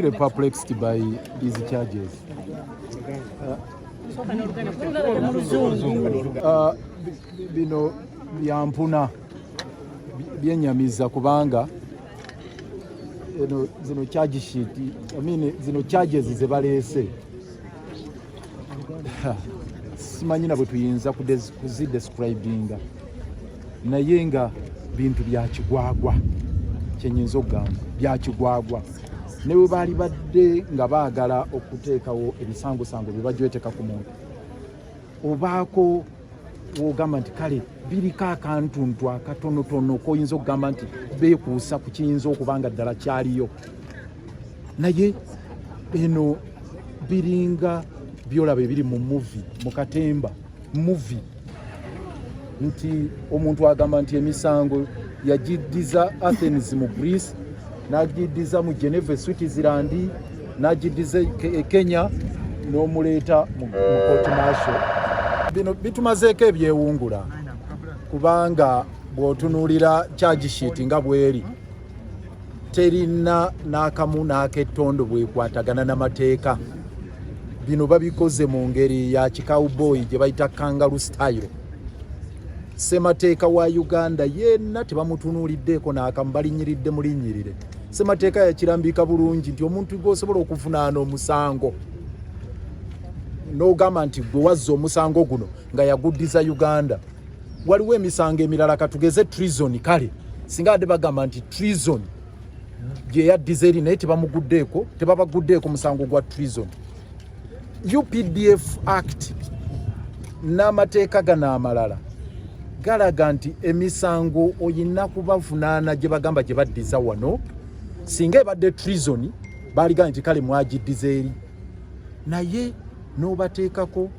Perplexed by these charges. Bino byampuna byenyamiza kubanga zino charge sheet, zino charges ze baleese simanyi na bwe tuyinza kuzidescribinga naye nga bintu bya kigwagwa kyenyinza okugamba bya kigwagwa ne bwe baali badde nga baagala okuteekawo ebisangosango bye bajweteka ku muntu obaako wogamba nti kale biriko akantuntu akatonotono koyinza okugamba nti beekuusa ku kiyinza okubanga ddala kyaliyo naye eno biringa byolaba ebiri mu muvi mu katemba muvi nti omuntu agamba nti emisango yagiddiza Athens mu Greece n'agiddiza mu Geneva Switzerland n'agiddiza Kenya n'omuleeta mu court martial. Bino bitumazeeko ebyewungula kubanga bw'otunuulira charge sheet nga bweri terina n'akamu n'akettondo bwekwatagana n'amateeka. Bino babikoze mu ngeri ya kikawuboyi gye bayita kangaroo style. Semateeka wa Uganda yenna tebamutunuuliddeeko n'akamu balinyiridde mulinnyirire. Semateeka yakirambika bulungi nti omuntu gw'osobola okuvunaana omusango n'ogamba nti gwe wazza omusango guno nga yaguddiza Uganda. Waliwo emisango emirala katugeze treason kale singa ade bagamba nti treason gye yaddiza eri naye tebabaguddeeko musango gwa treason. UPDF Act n'amateeka gano amalala galaga nti emisango oyina kubavunaana gye bagamba gye baddiza wano singa ebadde treason baaliga nti kale mwagiddiza eri naye n'obateekako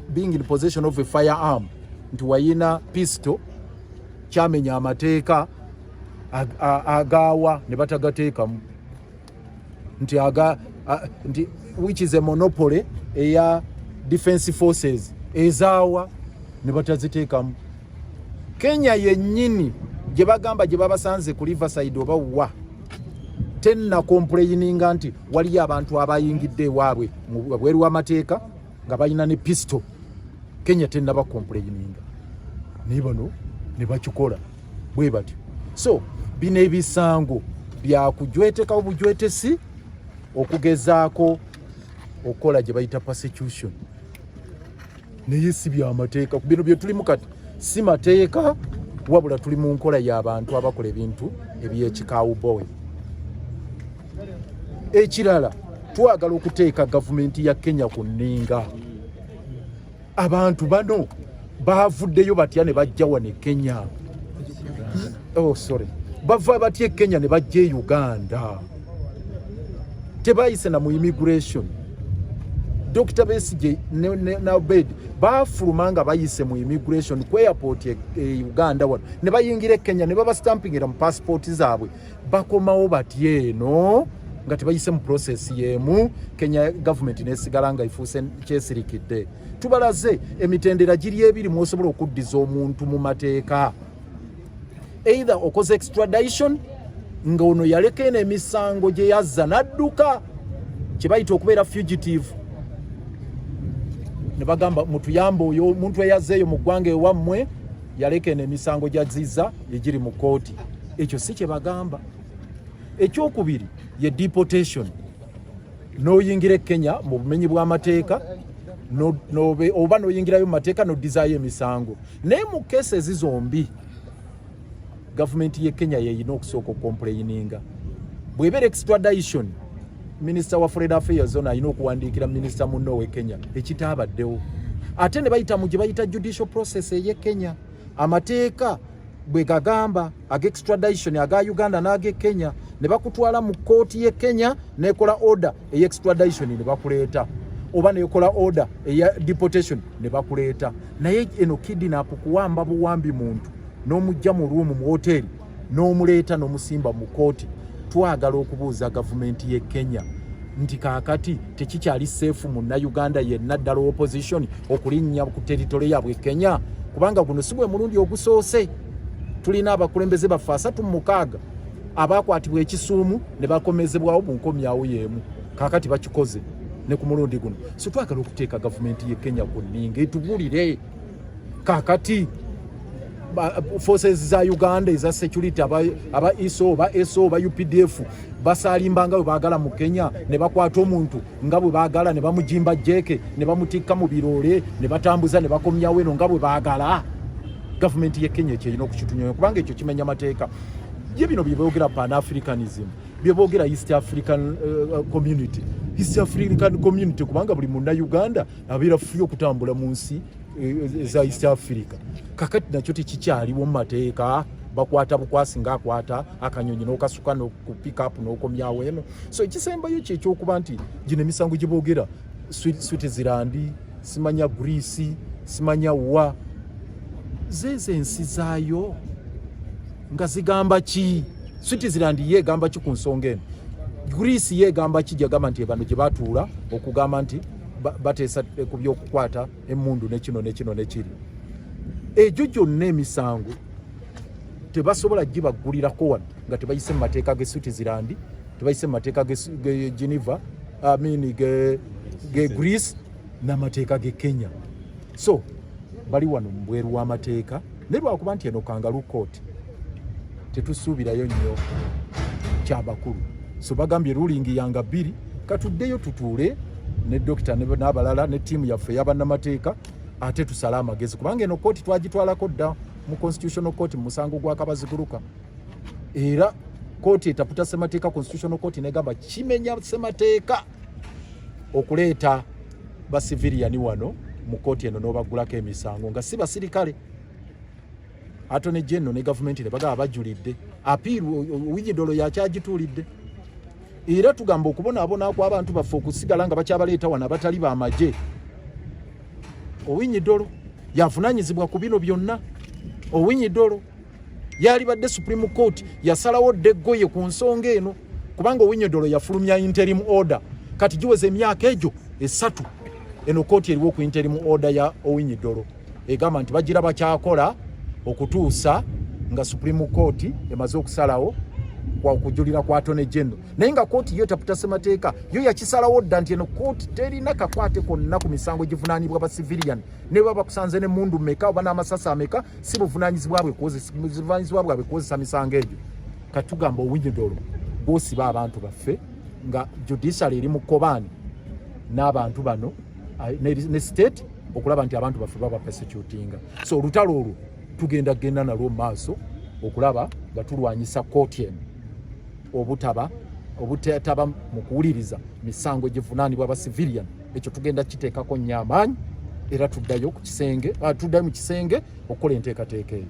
being in possession of a firearm nti wayina pistol kyamenya amateeka agaawa ne batagateekamu nti which is a monopoly eya defense forces ezaawa ne bataziteekamu. Kenya yennyini gye bagamba gye babasanze ku Riverside oba wa tenna complaininga nti waliyo abantu abayingidde ewaabwe bweru w'amateeka nga balina ne pistol. Kenya tenna ba complaininga naye bano ne bakikola bwe batyo. So bino ebisango byakujwetekawo bujwetesi okugezaako okola gye bayita persecution naye si byamateeka. Bino bye tulimu kati si mateeka wabula tuli mu nkola y'abantu abakola ebintu ebyekikawuboyi. Ekirala twagala okuteeka gavumenti ya Kenya ku nninga. Abantu bano baavuddeyo batya ne bajja wane Kenya. Bava batya Kenya ne bajja Uganda. Tebayise na mu immigration. Dr. Besigye ne Obed baafuluma nga bayise mu immigration ku airport Uganda wano ne bayingira Kenya ne babastampingira mu passport zaabwe bakomawo batya eno nga tebayise mu process yemu. Kenya government nesigala nga ifuuse kyesirikidde. Tubalaze emitendera giri ebiri mwosobola okuddiza omuntu mu mateeka. Either okoze extradition nga ono yaleka eno emisango gye yazza n'adduka kye bayita okubeera fugitive ne bagamba mutuyamba oyo omuntu eyazzeeyo mu ggwanga ewammwe yaleka eno emisango gy'azizza egiri mu kooti. Ekyo si kye bagamba. Ekyokubiri ye deportation. N'oyingira Kenya mu bumenyi bw'amateeka oba n'oyingirayo mu mateeka n'oddizaayo emisango. Naye mu cases zombi gavumenti ye Kenya yeyina okusooka okomplaininga. Bw'ebeera extradition Minister wa Foreign Affairs zona alina okuwandiikira Minister munno we Kenya ekitaabaddewo. Ate ne bayita mu gye bayita judicial process eye Kenya. Amateeka bwe gagamba ag'extradition aga Uganda n'age Kenya ne bakutwala mu kooti ye Kenya nekola order ey'extradition ne bakuleeta oba nekola order eya deportation ne bakuleeta. Naye eno kidnap kuwamba buwambi muntu n'omujja mu room mu hotel n'omuleeta n'omusimba mu kooti. Twagala okubuuza gavumenti ye Kenya nti kaakati tekikyali safe mu Uganda yenna ddala opposition okulinnya ku territory yabwe Kenya kubanga guno si gwe mulundi ogusoose. Tulina abakulembeze baffe 36 abakwatibwa ekisuumu ne bakomezebwawo mu nkomyawo y'emu kaakati bakikoze ne ku mulundi guno. So twagala okuteeka gavumenti ye Kenya ku nninga etubuulire kaakati forces za Uganda eza security aba ISO ba SO ba UPDF basalimbanga bwe baagala mu Kenya ne bakwata omuntu nga bwe baagala ne bamujimba jeke ne bamutikka mu birole ne batambuza ne bakomyawo eno nga bwe baagala. Gavumenti ye Kenya kyerina okukitunyoyo kubanga ekyo kimenya mateeka. Ye bino byeboogera Pan-Africanism, byeboogera East African Community. East African Community kubanga buli munna Uganda abeera fuyo okutambula mu nsi za East Africa. Kakati nakyo tekikyaliwo mu mateeka, bakwata bukwasi ng'akwata akanyonyi n'okasuka n'oku pick up n'okomyawo eno. So ekisembayo kyekyokuba nti gino emisango gye boogera Switzerland, simanya Greece, simanya wa zeze ensi zaayo nga zigamba ki? Switzerland yegamba ki ku nsonga eno? Greece yegamba ki gyagamba nti bano gye batuula okugamba nti bateesa ku by'okukwata emmundu nekino nekiri? Egyo gyonna emisango tebasobola gibaggulirako wano nga tebayise mu mateeka ge Switzerland, tebayise mu mateeka ge Geneva, ge Greece n'amateeka ge Kenya. So bali wano mu bweru w'amateeka ne lwakuba nti eno Kangaroo Court tetusuubirayo nnyo kyabakulu. So bagambye ruling yanga 2 katuddeyo tutuule ne dokita n'abalala ne tiimu yaffe y'abannamateeka ate tusala amagezi kubanga eno kooti twagitwalako dda mu Constitutional Court mu musango gwa Kabaziguruka. Era kooti etaputa ssemateeka Constitutional Court negamba kimenya ssemateeka okuleeta ba civilian wano mu kooti eno n'obagulako emisango nga si basirikale. Attorney General ne government ne bagaba bajulidde apiiru Owiny-Dollo yakyagituulidde. Era tugamba okubonaabona kw'abantu baffe okusigala nga bakyabaleeta wano abatali b'amagye. Owiny-Dollo yavunaanyizibwa ku bino byonna. Owiny-Dollo yali badde Supreme Court yasalawo ddegoye ku nsonga eno kubanga Owiny-Dollo yafulumya interim order kati giweze emyaka egyo 3 eno kooti eriwo ku interim order ya Owiny-Dollo egamba nti bagira bakyakola okutuusa nga Supreme Court emaze okusalawo kwa okujulira kwa Attorney General. Naye nga kooti yo taputa ssemateeka yo yakisalawo dda nti eno kooti terina kakwate konna ku misango givunaanibwa ba civilian ne baba kusanze ne mundu meka oba n'amasasa ameka si buvunaanyizibwa bwe kukozesa misango egyo. Katugamba Owiny-Dollo bw'osiba abantu baffe nga judiciary eri mu kkobaani n'abantu bano ne state okulaba nti abantu baffe baba persecutinga. So olutalo olwo tugenda nalwo maaso okulaba nga tulwanyisa kooti eno obutataba mu kuwuliriza misango givunaanibwa aba civilian. Ekyo tugenda kiteekako nnyo amaanyi era tuddayo mu kisenge okukola enteekateeka eyo.